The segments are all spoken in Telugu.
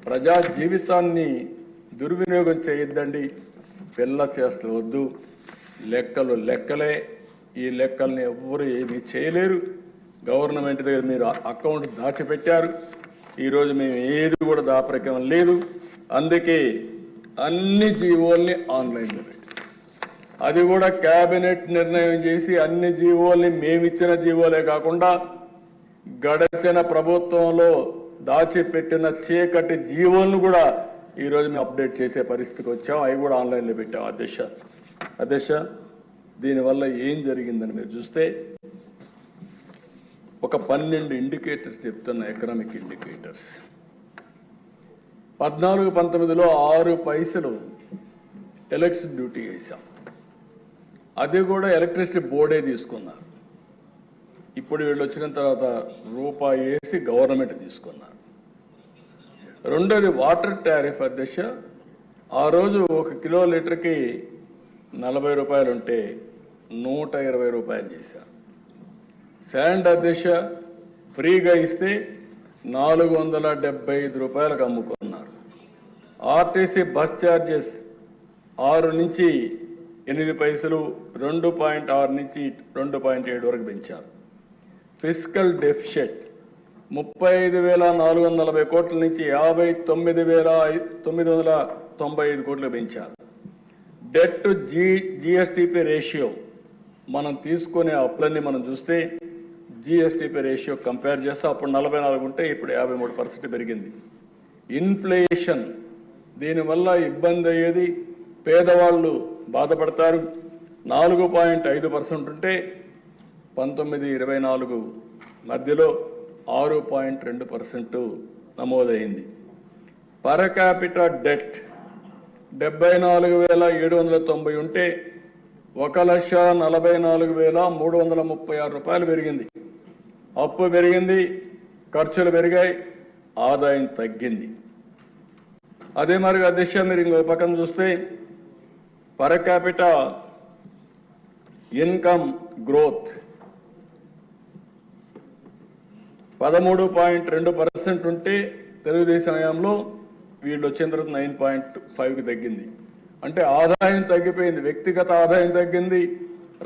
ప్రజా జీవితాన్ని దుర్వినియోగం చేయొద్దండి. పిల్ల చేష్టలు వద్దు. లెక్కలు లెక్కలే. ఈ లెక్కల్ని ఎవ్వరు ఏమీ చేయలేరు. గవర్నమెంట్ దగ్గర మీరు అకౌంట్ దాచిపెట్టారు. ఈరోజు మేము ఏది కూడా దాపరికం లేదు. అందుకే అన్ని జీవోల్ని ఆన్లైన్లో పెట్టి, అది కూడా కేబినెట్ నిర్ణయం చేసి అన్ని జీవోల్ని మేమిచ్చిన జీవోలే కాకుండా గడచిన ప్రభుత్వంలో దాచిపెట్టిన చీకటి జీవోలను కూడా ఈరోజు మేము అప్డేట్ చేసే పరిస్థితికి వచ్చాం. అవి కూడా ఆన్లైన్లో పెట్టాం. అధ్యక్ష దీనివల్ల ఏం జరిగిందని మీరు చూస్తే ఒక 12 ఇండికేటర్స్ చెప్తున్న ఎకనామిక్ ఇండికేటర్స్. 14-19లో 6 పైసలు ఎలక్ట్రిసిటీ డ్యూటీ వేసాం. అది కూడా ఎలక్ట్రిసిటీ బోర్డే తీసుకున్నారు. ఇప్పుడు వీళ్ళు వచ్చిన తర్వాత రూపాయి వేసి గవర్నమెంట్ తీసుకున్నారు. రెండోది వాటర్ టారిఫ్. అధ్యక్ష ఆ రోజు 1 కిలో లీటర్కి 40 రూపాయలు ఉంటే 120 రూపాయలు చేశారు. శాండ్ అధ్యక్ష ఫ్రీగా ఇస్తే 475 రూపాయలకు అమ్ముకున్నారు. ఆర్టీసీ బస్ ఛార్జెస్ 6 నుంచి 8 పైసలు 2.6 నుంచి 2.7 వరకు పెంచారు. ఫిస్కల్ డెఫిషిట్ 35,440 కోట్ల నుంచి 59,995 కోట్లు పెంచారు. డెట్ టు జిఎస్టిపి రేషియో మనం తీసుకునే అప్పులన్నీ మనం చూస్తే జిఎస్టిపి రేషియో కంపేర్ చేస్తే అప్పుడు 44 ఉంటే ఇప్పుడు 53% పెరిగింది. ఇన్ఫ్లేషన్ దీనివల్ల ఇబ్బంది అయ్యేది, పేదవాళ్ళు బాధపడతారు. 4.5% ఉంటే 19-24 మధ్యలో 6.2% నమోదైంది. పర్ క్యాపిటా డెట్ 74,790 ఉంటే 1,44,336 రూపాయలు పెరిగింది. అప్పు పెరిగింది, ఖర్చులు పెరిగాయి, ఆదాయం తగ్గింది. అదే మరి అధ్యక్ష మీరు ఇంకో పక్కన చూస్తే పర్ క్యాపిటా ఇన్కమ్ గ్రోత్ 13.2% ఉంటే తెలుగుదేశం హయాంలో వీళ్ళు వచ్చిన తర్వాత 9.5కి తగ్గింది. అంటే ఆదాయం తగ్గిపోయింది. వ్యక్తిగత ఆదాయం తగ్గింది,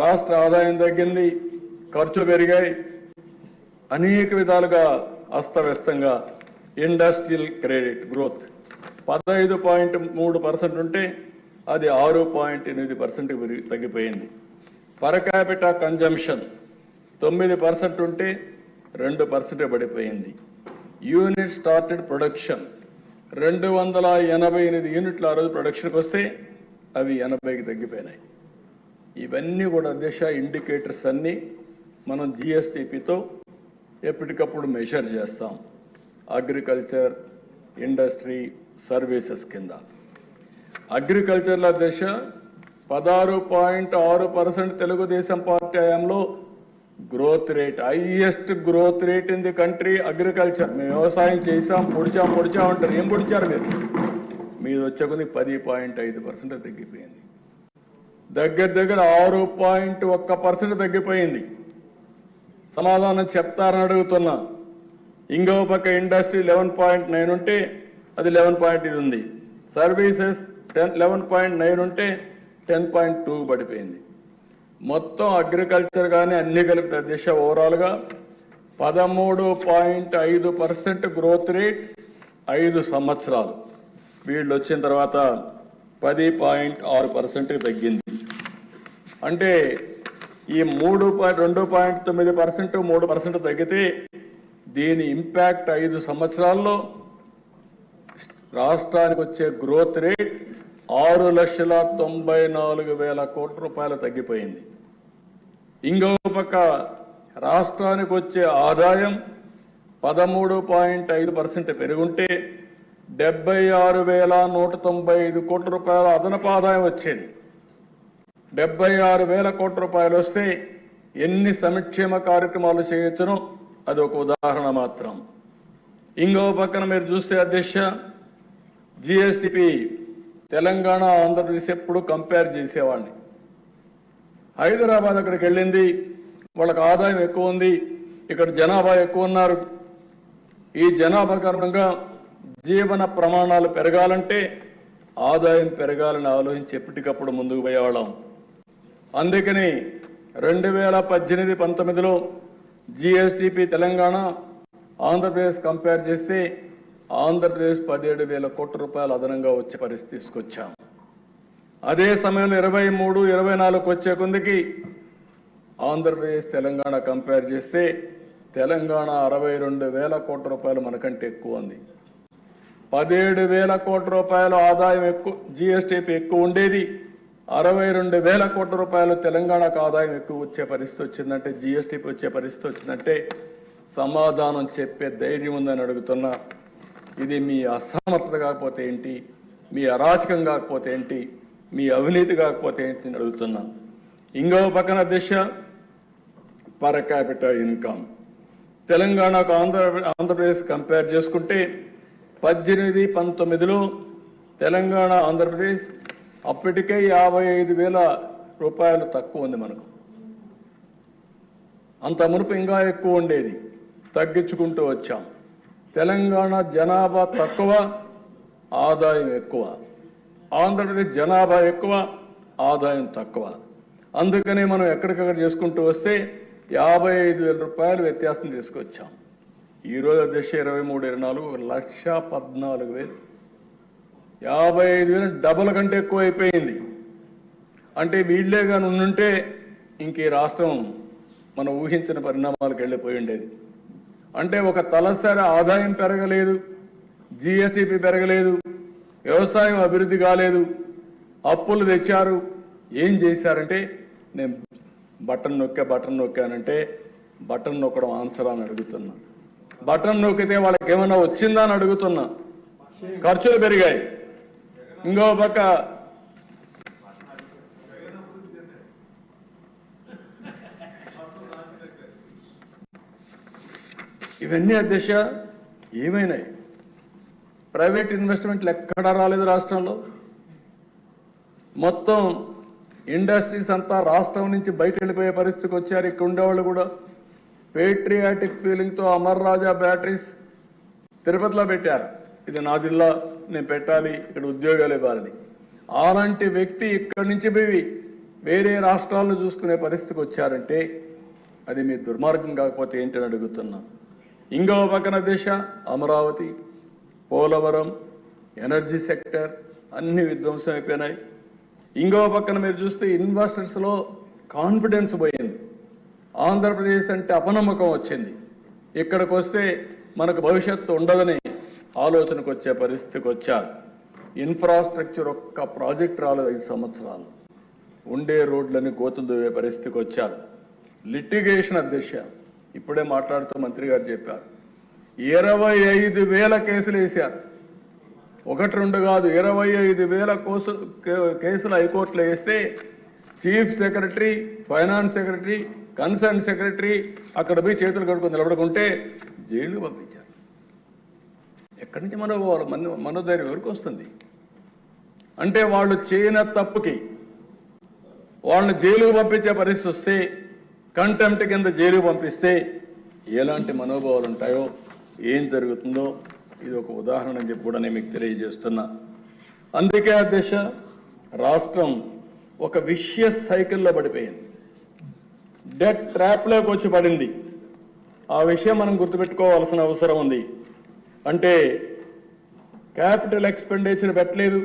రాష్ట్ర ఆదాయం తగ్గింది, ఖర్చులు పెరిగాయి, అనేక విధాలుగా అస్తవ్యస్తంగా. ఇండస్ట్రియల్ క్రెడిట్ గ్రోత్ 15.3% ఉంటే అది 6.8% తగ్గిపోయింది. పర్ క్యాపిటా కన్జంప్షన్ 9% ఉంటే 2% పడిపోయింది. యూనిట్ స్టార్టెడ్ ప్రొడక్షన్ 288 యూనిట్లు ఆ రోజు ప్రొడక్షన్కి వస్తే అవి 80కి తగ్గిపోయినాయి. ఇవన్నీ కూడా అధ్యక్ష ఇండికేటర్స్ అన్నీ మనం జిఎస్టిపితో ఎప్పటికప్పుడు మెజర్ చేస్తాం. అగ్రికల్చర్, ఇండస్ట్రీ, సర్వీసెస్ కింద. అగ్రికల్చర్లో అధ్యక్ష 16.6% తెలుగుదేశం పార్టీ హయాంలో growth rate, highest growth rate in the country agriculture. మేము వ్యవసాయం చేసాం, పొడిచాం అంటారు. ఏం పొడిచారు మీరు? మీరు వచ్చే కొద్ది 10.5% తగ్గిపోయింది. దగ్గర 6.1% తగ్గిపోయింది. సమాధానం చెప్తారని అడుగుతున్నా. ఇంకో పక్క ఇండస్ట్రీ 11.9 ఉంటే అది 11.8 ఉంది. సర్వీసెస్ 11.9 ఉంటే 10.2 పడిపోయింది. మొత్తం అగ్రికల్చర్ కానీ అన్ని కలిపి అధ్యక్ష ఓవరాల్గా 13.5% గ్రోత్ రేట్ 5 సంవత్సరాలు. వీళ్ళు వచ్చిన తర్వాత 10.6% తగ్గింది. అంటే ఈ 2.9% 3% తగ్గితే దీని ఇంపాక్ట్ 5 సంవత్సరాల్లో రాష్ట్రానికి వచ్చే గ్రోత్ రేట్ 6,94,000 కోట్ల రూపాయలు తగ్గిపోయింది. ఇంకో పక్క రాష్ట్రానికి వచ్చే ఆదాయం 13.5% పెరుగుంటే 76,195 కోట్ల రూపాయల అదనపు ఆదాయం వచ్చింది. 76,000 కోట్ల రూపాయలు వస్తే ఎన్ని సంక్షేమ కార్యక్రమాలు చేయొచ్చునో అది ఒక ఉదాహరణ మాత్రం. ఇంకో పక్కన మీరు చూస్తే అధ్యక్ష జిఎస్టిపి తెలంగాణ, ఆంధ్రప్రదేశ్ ఎప్పుడు కంపేర్ చేసేవాడిని. హైదరాబాద్ అక్కడికి వెళ్ళింది, వాళ్ళకి ఆదాయం ఎక్కువ ఉంది, ఇక్కడ జనాభా ఎక్కువ ఉన్నారు. ఈ జనాభా కారణంగా జీవన ప్రమాణాలు పెరగాలంటే ఆదాయం పెరగాలని ఆలోచించి ఎప్పటికప్పుడు ముందుకు పోయేవాళ్ళం. అందుకని 2018-19లో జిఎస్టిపి తెలంగాణ ఆంధ్రప్రదేశ్ కంపేర్ చేస్తే ఆంధ్రప్రదేశ్ 17,000 కోట్ల రూపాయలు అదనంగా వచ్చే పరిస్థితి తీసుకొచ్చాం. అదే సమయంలో 23-24 వచ్చే కొందికి ఆంధ్రప్రదేశ్ తెలంగాణ కంపేర్ చేస్తే తెలంగాణ 62,000 కోట్ల రూపాయలు మనకంటే ఎక్కువ ఉంది. 17,000 కోట్ల రూపాయలు ఆదాయం ఎక్కువ, జిఎస్టిపి ఎక్కువ ఉండేది. 62,000 కోట్ల రూపాయలు తెలంగాణకు ఆదాయం ఎక్కువ వచ్చే పరిస్థితి వచ్చిందంటే, జిఎస్టిపి వచ్చే పరిస్థితి వచ్చిందంటే సమాధానం చెప్పే ధైర్యం ఉందని అడుగుతున్నా. ఇది మీ అసమర్థత కాకపోతే ఏంటి, మీ అరాచకం కాకపోతే ఏంటి, మీ అవినీతి కాకపోతే ఏంటి అని అడుగుతున్నా. ఇంకో పక్కన దిశ పర్ క్యాపిటల్ ఇన్కమ్ తెలంగాణకు ఆంధ్రప్రదేశ్ కంపేర్ చేసుకుంటే 18-19లో తెలంగాణ ఆంధ్రప్రదేశ్ అప్పటికే 55,000 రూపాయలు తక్కువ ఉంది మనకు. అంత మునుపు ఇంకా ఎక్కువ ఉండేది, తగ్గించుకుంటూ వచ్చాం. తెలంగాణ జనాభా తక్కువ, ఆదాయం ఎక్కువ. ఆంధ్రప్రదేశ్ జనాభా ఎక్కువ, ఆదాయం తక్కువ. అందుకనే మనం ఎక్కడికక్కడ చేసుకుంటూ వస్తే 55,000 రూపాయలు వ్యత్యాసం తీసుకొచ్చాం. ఈరోజు దశ 23-24 1,14,000, 55,000 డబుల్ కంటే ఎక్కువ అయిపోయింది. అంటే వీళ్ళే కానీ ఉండుంటే ఇంక ఈ రాష్ట్రం మనం ఊహించిన పరిణామాలకు వెళ్ళిపోయి ఉండేది. అంటే ఒక తలసరి ఆదాయం పెరగలేదు, జిఎస్టిపి పెరగలేదు, వ్యవసాయం అభివృద్ధి కాలేదు, అప్పులు తెచ్చారు. ఏం చేశారంటే నేను బటన్ నొక్కానంటే బటన్ నొక్కడం ఆన్సర్ అని అడుగుతున్నా. బటన్ నొక్కితే వాళ్ళకి ఏమైనా వచ్చిందా అని అడుగుతున్నా. ఖర్చులు పెరిగాయి. ఇంకో పక్క ఇవన్నీ అధ్యక్ష ఏమైనాయి? ప్రైవేట్ ఇన్వెస్ట్మెంట్లు ఎక్కడా రాలేదు రాష్ట్రంలో. మొత్తం ఇండస్ట్రీస్ అంతా రాష్ట్రం నుంచి బయట వెళ్ళిపోయే పరిస్థితికి వచ్చారు. ఇక్కడ ఉండేవాళ్ళు కూడా పేట్రియాటిక్ ఫీలింగ్తో అమర్ రాజా బ్యాటరీస్ తిరుపతిలో పెట్టారు. ఇది నా జిల్లా, నేను పెట్టాలి, ఇక్కడ ఉద్యోగాలు ఇవ్వాలని. అలాంటి వ్యక్తి ఇక్కడి నుంచి పోయి వేరే రాష్ట్రాలను చూసుకునే పరిస్థితికి వచ్చారంటే అది మీ దుర్మార్గం కాకపోతే ఏంటని అడుగుతున్నా. ఇంకో పక్కన దిశ అమరావతి, పోలవరం, ఎనర్జీ సెక్టర్ అన్ని విధ్వంసం అయిపోయినాయి. ఇంకో పక్కన మీరు చూస్తే ఇన్వెస్టర్స్లో కాన్ఫిడెన్స్ పోయింది. ఆంధ్రప్రదేశ్ అంటే అపనమ్మకం వచ్చింది. ఇక్కడికి వస్తే మనకు భవిష్యత్తు ఉండదని ఆలోచనకు వచ్చే పరిస్థితికి వచ్చారు. ఇన్ఫ్రాస్ట్రక్చర్ ఒక్క ప్రాజెక్ట్ రాలేదు 5 సంవత్సరాలు. ఉండే రోడ్లని గోతులు దువ్వే పరిస్థితికి వచ్చారు. లిటిగేషన్ అధ్యక్ష ఇప్పుడే మాట్లాడుతూ మంత్రి గారు చెప్పారు, 25,000 కేసులు వేశారు. 1-2 కాదు, 25,000 కేసులు హైకోర్టులో వేస్తే chief secretary, finance secretary, concern secretary అక్కడ పోయి చేతులు కడుక్కొని నిలబడుకుంటే జైలు పంపించారు. ఎక్కడి నుంచి మనోధైర్యం ఎవరికి వస్తుంది? అంటే వాళ్ళు చేయని తప్పుకి వాళ్ళని జైలుకు పంపించే పరిస్థితి వస్తే, కంటెంప్ట్ కింద జైలుకు పంపిస్తే ఎలాంటి మనోభావాలు ఉంటాయో, ఏం జరుగుతుందో ఇది ఒక ఉదాహరణ అని చెప్పి కూడా నేను మీకు తెలియజేస్తున్నా. అందుకే అధ్యక్ష రాష్ట్రం ఒక విషియస్ సైకిల్లో పడిపోయింది, డెట్ ట్రాప్లోకి వచ్చి పడింది. ఆ విషయం మనం గుర్తుపెట్టుకోవాల్సిన అవసరం ఉంది. అంటే క్యాపిటల్ ఎక్స్పెండిచర్ పెట్టలేదు,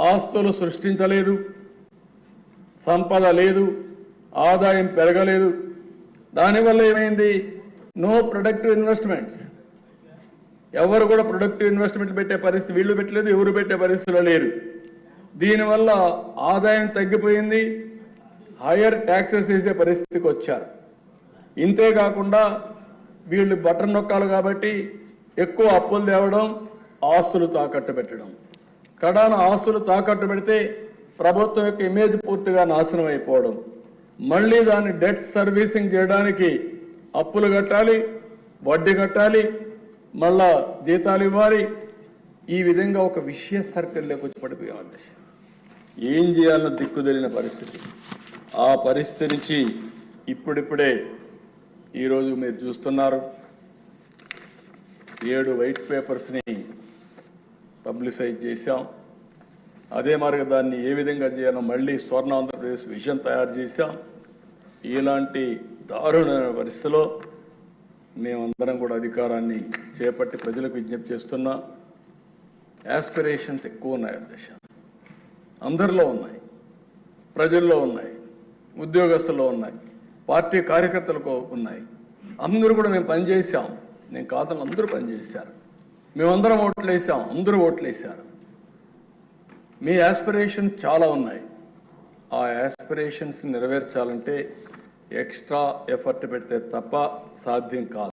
ఆస్తులు సృష్టించలేదు, సంపద లేదు, ఆదాయం పెరగలేదు. దానివల్ల ఏమైంది? No productive investments. ఎవరు కూడా ప్రొడక్టివ్ ఇన్వెస్ట్మెంట్ పెట్టే పరిస్థితి వీళ్ళు పెట్టలేదు, ఎవరు పెట్టే పరిస్థితిలో లేరు. దీనివల్ల ఆదాయం తగ్గిపోయింది, హయ్యర్ ట్యాక్సెస్ వేసే పరిస్థితికి వచ్చారు. ఇంతేకాకుండా వీళ్ళు బటన్ నొక్కాలి కాబట్టి ఎక్కువ అప్పులు తేవడం, ఆస్తులు తాకట్టు పెట్టడం. కడాన ఆస్తులు తాకట్టు పెడితే ప్రభుత్వం యొక్క ఇమేజ్ పూర్తిగా నాశనం అయిపోవడం. మళ్ళీ దాన్ని డెట్ సర్వీసింగ్ చేయడానికి అప్పులు కట్టాలి, వడ్డీ కట్టాలి, మళ్ళా జీతాలు ఇవ్వాలి. ఈ విధంగా ఒక విషియస్ సర్కిల్లోకి వచ్చి పడిపోయాం. ఏం చేయాలన్న దిక్కుదలిన పరిస్థితి. ఆ పరిస్థితి నుంచి ఇప్పుడిప్పుడే ఈరోజు మీరు చూస్తున్నారు 7 వైట్ పేపర్స్ని పబ్లిసైజ్ చేశాం. అదే మార్గం దాన్ని ఏ విధంగా చేయాలో మళ్ళీ స్వర్ణ ఆంధ్రప్రదేశ్ విజన్ తయారు చేశాం. ఇలాంటి దారుణమైన పరిస్థితిలో మేమందరం కూడా అధికారాన్ని చేపట్టి ప్రజలకు విజ్ఞప్తి చేస్తున్నా. యాస్పిరేషన్స్ ఎక్కువ ఉన్నాయి అధ్యక్ష, అందరిలో ఉన్నాయి, ప్రజల్లో ఉన్నాయి, ఉద్యోగస్తుల్లో ఉన్నాయి, పార్టీ కార్యకర్తలకు ఉన్నాయి. అందరూ కూడా మేము పనిచేసాం. నేను కాదని అందరూ పనిచేశారు. మేమందరం ఓట్లు వేసాం, అందరూ ఓట్లు వేశారు. మీ యాస్పిరేషన్స్ చాలా ఉన్నాయి. ఆ యాస్పిరేషన్స్ నెరవేర్చాలంటే ఎక్స్ట్రా ఎఫర్ట్ పెడితే తప్ప సాధ్యం కాదు.